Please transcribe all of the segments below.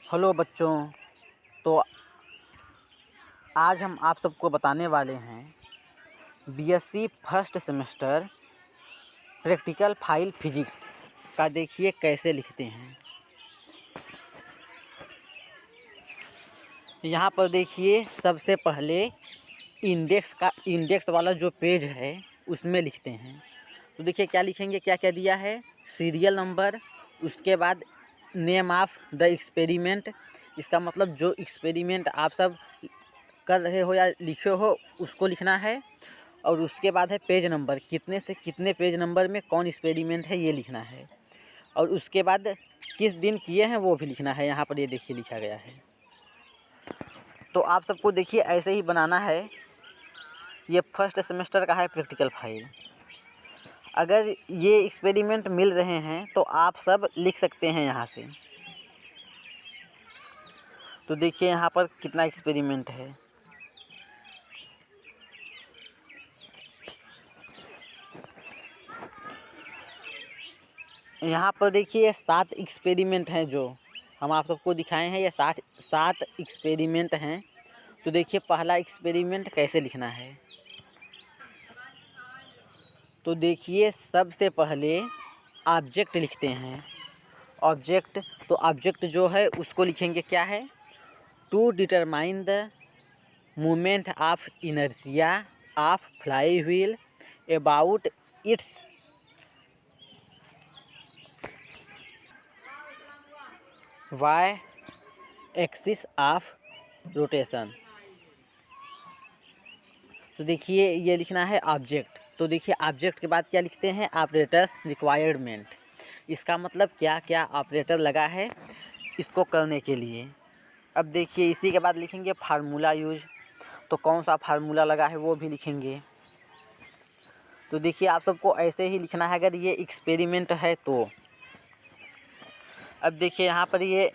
Hello बच्चों। तो आज हम आप सबको बताने वाले हैं BSc first semester practical file physics का। देखिए कैसे लिखते हैं। यहाँ पर देखिए सबसे पहले इंडेक्स वाला जो पेज है उसमें लिखते हैं। तो देखिए क्या लिखेंगे, क्या क्या दिया है, सीरियल नंबर, उसके बाद नेम ऑफ द एक्सपेरिमेंट। इसका मतलब जो एक्सपेरिमेंट आप सब कर रहे हो या लिखे हो उसको लिखना है। और उसके बाद है पेज नंबर, कितने से कितने पेज नंबर में कौन एक्सपेरिमेंट है ये लिखना है। और उसके बाद किस दिन किए हैं वो भी लिखना है। यहाँ पर ये देखिए लिखा गया है। तो आप सबको देखिए ऐसे ही बनाना है। ये फर्स्ट सेमेस्टर का है प्रैक्टिकल फाइल। अगर ये एक्सपेरिमेंट मिल रहे हैं तो आप सब लिख सकते हैं यहाँ से। तो देखिए यहाँ पर कितना एक्सपेरिमेंट है। यहाँ पर देखिए 7 एक्सपेरिमेंट हैं जो हम आप सबको दिखाए हैं। ये 7 एक्सपेरिमेंट हैं। तो देखिए पहला एक्सपेरिमेंट कैसे लिखना है। तो देखिए सबसे पहले ऑब्जेक्ट लिखते हैं। ऑब्जेक्ट, तो ऑब्जेक्ट जो है उसको लिखेंगे क्या है, to determine the movement of inertia of flywheel about its y axis of rotation. तो देखिए ये लिखना है ऑब्जेक्ट। तो देखिए ऑब्जेक्ट के बाद क्या लिखते हैं, ऑपरेटर्स रिक्वायरमेंट। इसका मतलब क्या क्या ऑपरेटर लगा है इसको करने के लिए। अब देखिए इसी के बाद लिखेंगे फार्मूला यूज। तो कौन सा फार्मूला लगा है वो भी लिखेंगे। तो देखिए आप सबको ऐसे ही लिखना है अगर ये एक्सपेरिमेंट है तो। अब देखिए यहाँ पर ये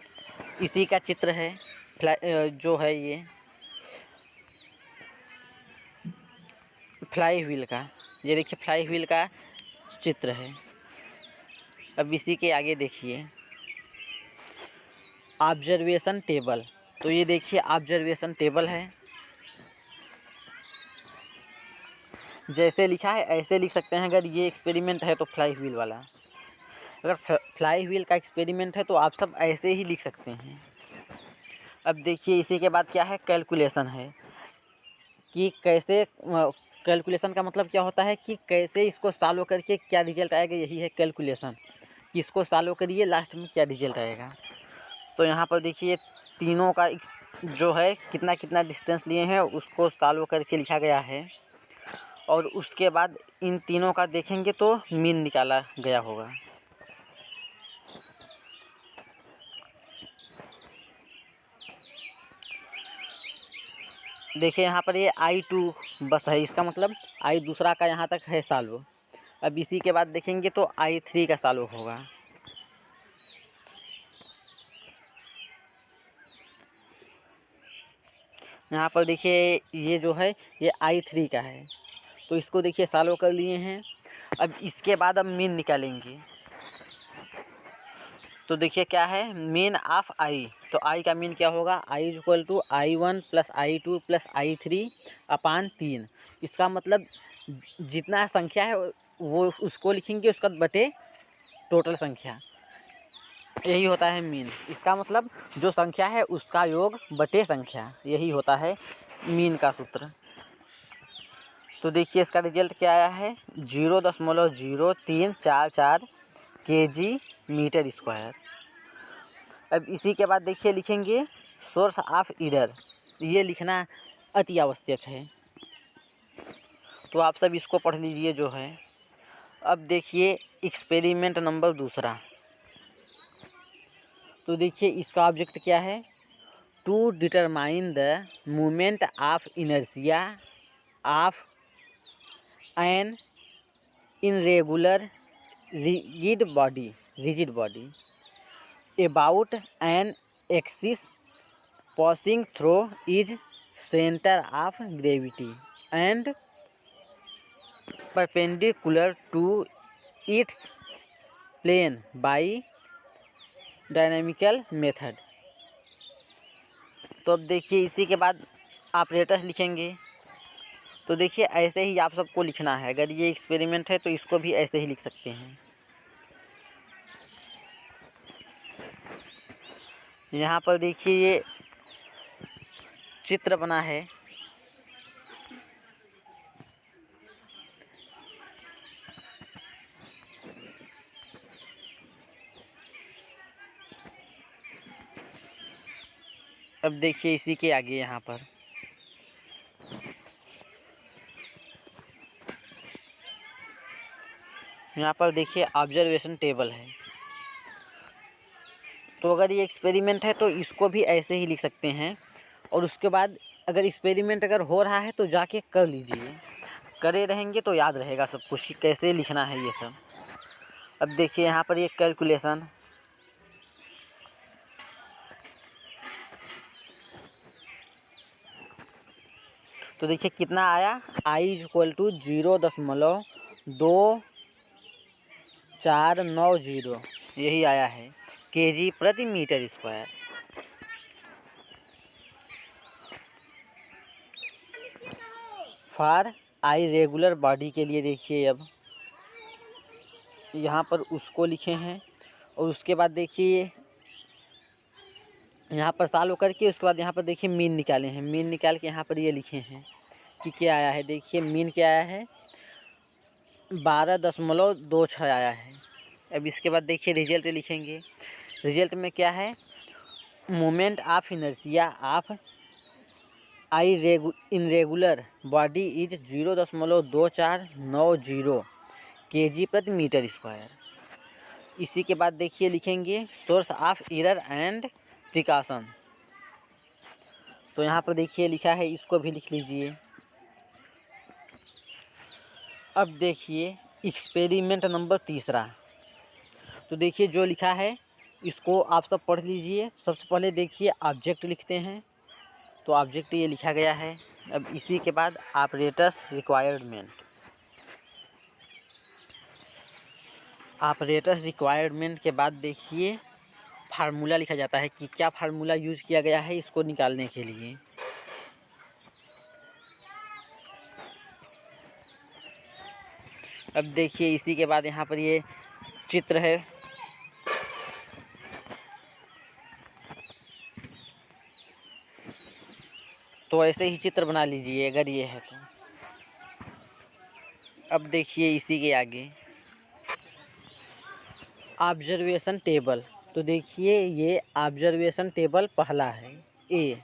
इसी का चित्र है, जो है ये फ्लाई व्हील का। ये देखिए फ्लाई व्हील का चित्र है। अब इसी के आगे देखिए ऑब्जर्वेशन टेबल। तो ये देखिए ऑब्जर्वेशन टेबल है। जैसे लिखा है ऐसे लिख सकते हैं। अगर ये एक्सपेरिमेंट है तो फ्लाई व्हील वाला, अगर फ्लाई व्हील का एक्सपेरिमेंट है तो आप सब ऐसे ही लिख सकते हैं। अब देखिए इसी के बाद क्या है, कैलकुलेशन है कि कैसे, कैलकुलेशन का मतलब क्या होता है कि कैसे इसको सॉल्व करके क्या रिजल्ट आएगा, यही है कैलकुलेशन। कि इसको सॉल्व करिए लास्ट में क्या रिजल्ट आएगा। तो यहाँ पर देखिए तीनों का जो है कितना कितना डिस्टेंस लिए हैं उसको सॉल्व करके लिखा गया है। और उसके बाद इन तीनों का देखेंगे तो मीन निकाला गया होगा। देखिए यहाँ पर ये I2 बस है, इसका मतलब I दूसरा का यहाँ तक है सॉल्व। अब इसी के बाद देखेंगे तो I3 का सॉल्व होगा। यहाँ पर देखिए ये जो है ये I3 का है। तो इसको देखिए सॉल्व कर लिए हैं। अब इसके बाद अब मीन निकालेंगे। तो देखिए क्या है, मीन ऑफ I। तो I का मीन क्या होगा, I equal to I1 plus I2 plus I3 upon 3। इसका मतलब जितना संख्या है वो उसको लिखेंगे, उसका बटे टोटल संख्या, यही होता है मीन। इसका मतलब जो संख्या है उसका योग बटे संख्या, यही होता है मीन का सूत्र। तो देखिए इसका रिजल्ट क्या आया है, 0.0344 kg मीटर स्क्वायर। अब इसी के बाद देखिए लिखेंगे सोर्स ऑफ एरर। ये लिखना अति आवश्यक है, तो आप सब इसको पढ़ लीजिए जो है। अब देखिए एक्सपेरिमेंट नंबर दूसरा। तो देखिए इसका ऑब्जेक्ट क्या है, to determine the movement of inertia of an irregular rigid body about an axis passing through its center of gravity and perpendicular to its plane by dynamical method। तो अब देखिए इसी के बाद ऑपरेटर्स लिखेंगे। तो देखिए ऐसे ही आप सबको लिखना है। अगर ये एक्सपेरिमेंट है तो इसको भी ऐसे ही लिख सकते हैं। यहाँ पर देखिए ये चित्र बना है। अब देखिए इसी के आगे यहाँ पर देखिए ऑब्जर्वेशन टेबल है। तो अगर ये एक्सपेरिमेंट है तो इसको भी ऐसे ही लिख सकते हैं। और उसके बाद अगर एक्सपेरिमेंट अगर हो रहा है तो जाके कर लीजिए। करे रहेंगे तो याद रहेगा सब कुछ कि कैसे लिखना है ये सब। अब देखिए यहाँ पर ये कैलकुलेशन। तो देखिए कितना आया, I=0.2490 यही आया है kg प्रति metre square. For irregular body के लिए देखिए अब यहाँ पर उसको लिखे हैं। और उसके बाद देखिए यहाँ पर सॉल्व करके उसके बाद यहाँ पर देखिए मीन निकाले हैं। मीन निकाल के यहाँ पर ये लिखे हैं कि क्या आया है। देखिए मीन क्या आया है, 12.26 आया है। अब इसके बाद देखिए रिजल्ट लिखेंगे। रिजल्ट में क्या है, moment of inertia of irregular body is 0.2490 kg प्रति मीटर स्क्वायर। इसी के बाद देखिए लिखेंगे source of error and precaution. तो यहाँ पर देखिए लिखा है, इसको भी लिख लीजिए। अब देखिए एक्सपेरिमेंट नंबर 3। तो देखिए जो लिखा है इसको आप सब पढ़ लीजिए। सबसे पहले देखिए ऑब्जेक्ट लिखते हैं। तो ऑब्जेक्ट ये लिखा गया है। अब इसी के बाद ऑपरेटर्स रिक्वायरमेंट। ऑपरेटर्स रिक्वायरमेंट के बाद देखिए फार्मूला लिखा जाता है कि क्या फार्मूला यूज़ किया गया है इसको निकालने के लिए। अब देखिए इसी के बाद यहाँ पर ये चित्र है। तो ऐसे ही चित्र बना लीजिए अगर ये है तो। अब देखिए इसी के आगे ऑब्जर्वेशन टेबल। तो देखिए ये ऑब्जर्वेशन टेबल पहला है ए।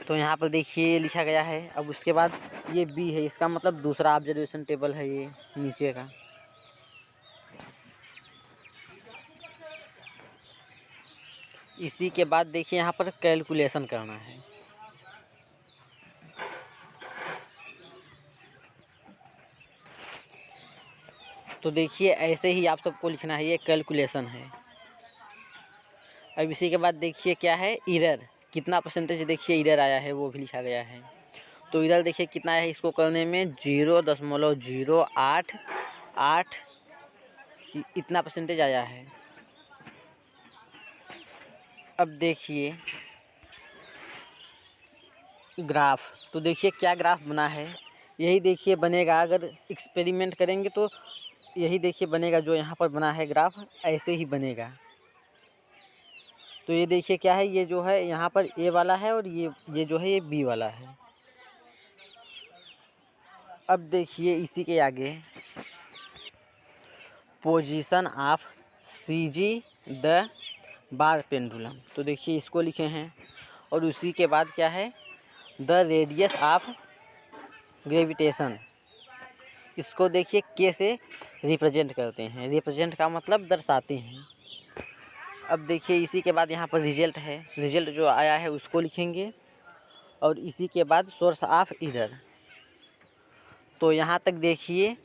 तो यहाँ पर देखिए लिखा गया है। अब उसके बाद ये बी है, इसका मतलब दूसरा ऑब्जर्वेशन टेबल है ये नीचे का। इसी के बाद देखिए यहाँ पर कैलकुलेशन करना है। तो देखिए ऐसे ही आप सबको लिखना है, ये कैलकुलेशन है। अब इसी के बाद देखिए क्या है, एरर कितना परसेंटेज देखिए एरर आया है वो भी लिखा गया है। तो एरर देखिए कितना है, इसको करने में 0.088 इतना परसेंटेज आया है। अब देखिए ग्राफ। तो देखिए क्या ग्राफ बना है, यही देखिए बनेगा। अगर एक्सपेरिमेंट करेंगे तो यही देखिए बनेगा, जो यहाँ पर बना है ग्राफ ऐसे ही बनेगा। तो ये देखिए क्या है, ये जो है यहाँ पर ए वाला है और ये जो है ये बी वाला है। अब देखिए इसी के आगे position of CG the bar pendulum. तो देखिए इसको लिखे हैं। और उसी के बाद क्या है, द रेडियस ऑफ ग्रेविटेशन। इसको देखिए के से रिप्रेजेंट करते हैं। रिप्रेजेंट का मतलब दर्शाते हैं। अब देखिए इसी के बाद यहाँ पर रिजल्ट है। रिजल्ट जो आया है उसको लिखेंगे। और इसी के बाद सोर्स ऑफ एरर। तो यहाँ तक देखिए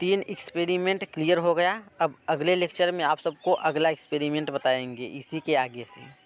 3 एक्सपेरिमेंट क्लियर हो गया। अब अगले लेक्चर में आप सबको अगला एक्सपेरिमेंट बताएंगे इसी के आगे से।